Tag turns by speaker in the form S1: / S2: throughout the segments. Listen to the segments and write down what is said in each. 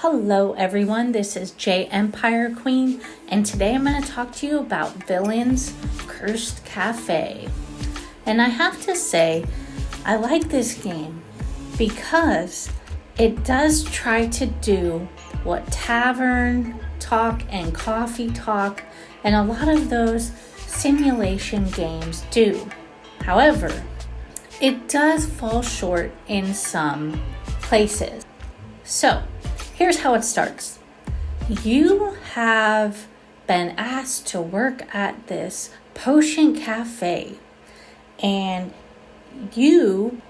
S1: Hello everyone, this is J Empire Queen, and today I'm going to talk to you about Villain's Cursed Cafe. And I have to say, I like this game because it does try to do what Tavern Talk and Coffee Talk and a lot of those simulation games do. However, it does fall short in some places. So, here's how it starts. You have been asked to work at this potion cafe, and you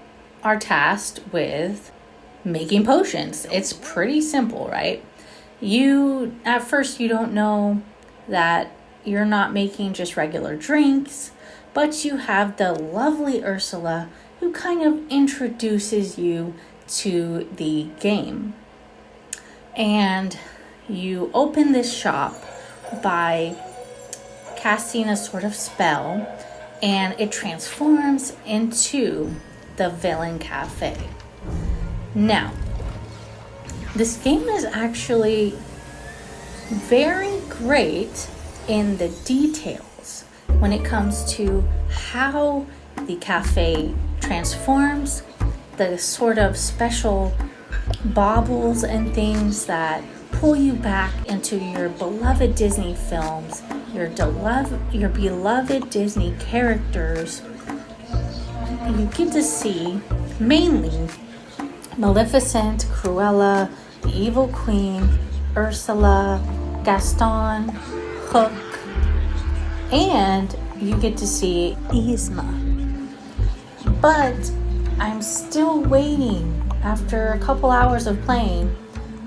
S1: are tasked with making potions. It's pretty simple, right? At first you don't know that you're not making just regular drinks, but you have the lovely Ursula who kind of introduces you to the game. And you open this shop by casting a sort of spell, and it transforms into the Villain Cafe. Now, this game is actually very great in the details when it comes to how the cafe transforms, the sort of special baubles and things that pull you back into your beloved Disney films, your beloved Disney characters. You get to see mainly Maleficent, Cruella, the Evil Queen, Ursula, Gaston, Hook, and you get to see Yzma. But I'm still waiting. After a couple hours of playing,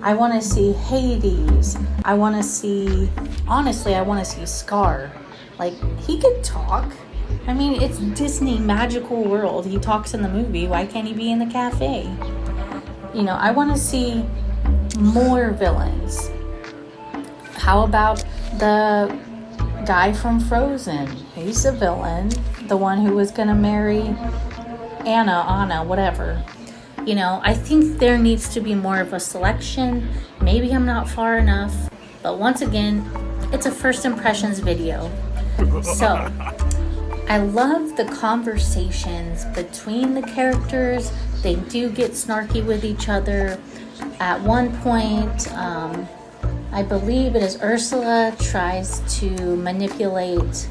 S1: I want to see Hades. I want to see Scar. Like, he could talk. I mean, it's Disney magical world. He talks in the movie. Why can't he be in the cafe? I want to see more villains. How about the guy from Frozen? He's a villain. The one who was going to marry Anna, whatever. I think there needs to be more of a selection. Maybe I'm not far enough, but once again, it's a first impressions video. So, I love the conversations between the characters. They do get snarky with each other. At one point, I believe it is Ursula tries to manipulate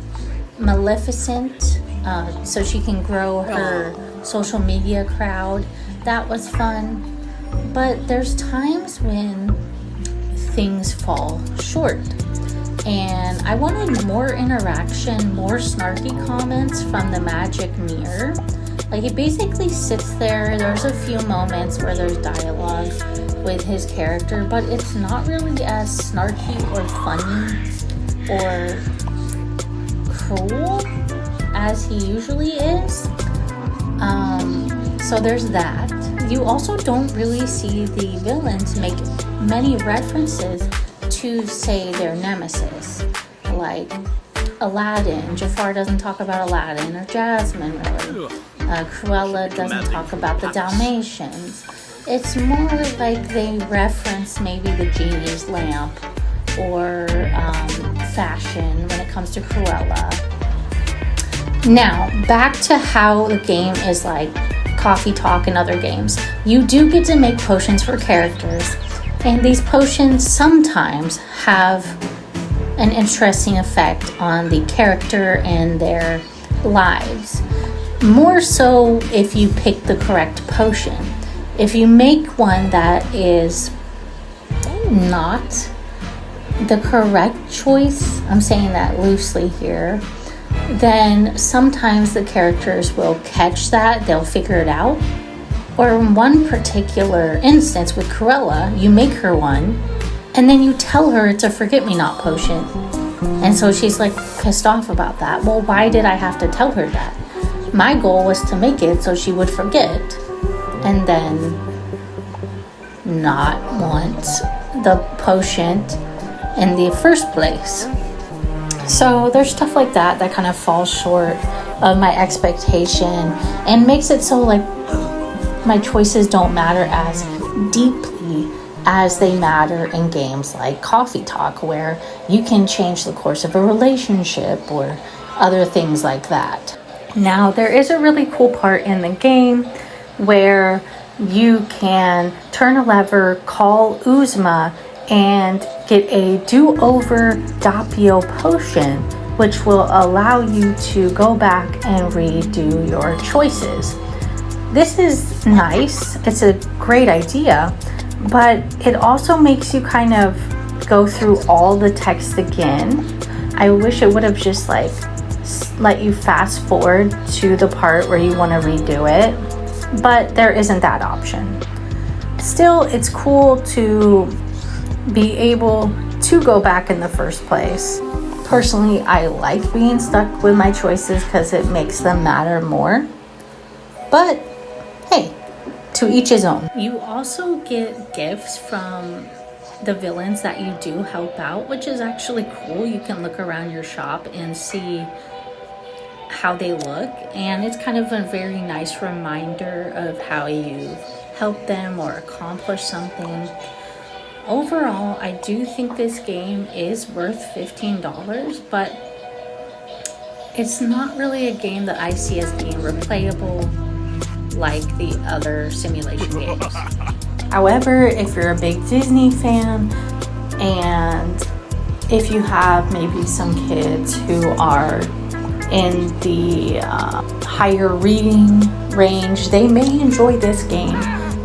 S1: Maleficent so she can grow her social media crowd. That was fun, but there's times when things fall short, and I wanted more interaction, more snarky comments from the magic mirror. Like, he basically sits there. There's a few moments where there's dialogue with his character, but it's not really as snarky or funny or cruel as he usually is. So there's that. You also don't really see the villains make many references to, say, their nemesis. Like Aladdin. Jafar doesn't talk about Aladdin, or Jasmine, really. Cruella doesn't talk about the Dalmatians. It's more like they reference maybe the genie's lamp or fashion when it comes to Cruella. Now, back to how the game is like Coffee Talk and other games. You do get to make potions for characters, and these potions sometimes have an interesting effect on the character and their lives. More so if you pick the correct potion. If you make one that is not the correct choice, I'm saying that loosely here, then sometimes the characters will catch that, they'll figure it out. Or in one particular instance with Cruella, you make her one, and then you tell her it's a forget-me-not potion. And so she's like pissed off about that. Well, why did I have to tell her that? My goal was to make it so she would forget, and then not want the potion in the first place. So there's stuff like that kind of falls short of my expectation and makes it so like my choices don't matter as deeply as they matter in games like Coffee Talk, where you can change the course of a relationship or other things like that. Now, there is a really cool part in the game where you can turn a lever, call Uzma, and get a do-over Doppio potion, which will allow you to go back and redo your choices. This is nice. It's a great idea, but it also makes you kind of go through all the text again. I wish it would have just like let you fast forward to the part where you want to redo it, but there isn't that option. Still, it's cool to be able to go back in the first place. Personally, I like being stuck with my choices because it makes them matter more. But hey, to each his own. You also get gifts from the villains that you do help out, which is actually cool. You can look around your shop and see how they look, and it's kind of a very nice reminder of how you help them or accomplish something. Overall, I do think this game is worth $15, but it's not really a game that I see as being replayable like the other simulation games. However, if you're a big Disney fan, and if you have maybe some kids who are in the higher reading range, they may enjoy this game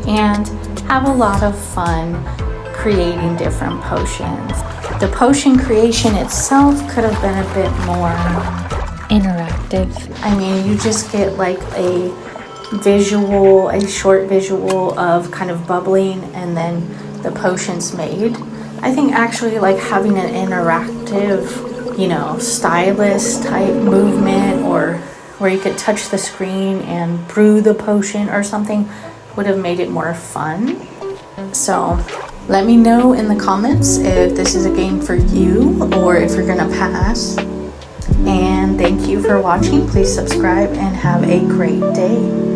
S1: and have a lot of fun creating different potions. The potion creation itself could have been a bit more interactive. I mean, you just get like a short visual of kind of bubbling and then the potions made. I think actually like having an interactive, stylus type movement, or where you could touch the screen and brew the potion or something would have made it more fun. So let me know in the comments if this is a game for you or if you're gonna pass. And thank you for watching. Please subscribe and have a great day.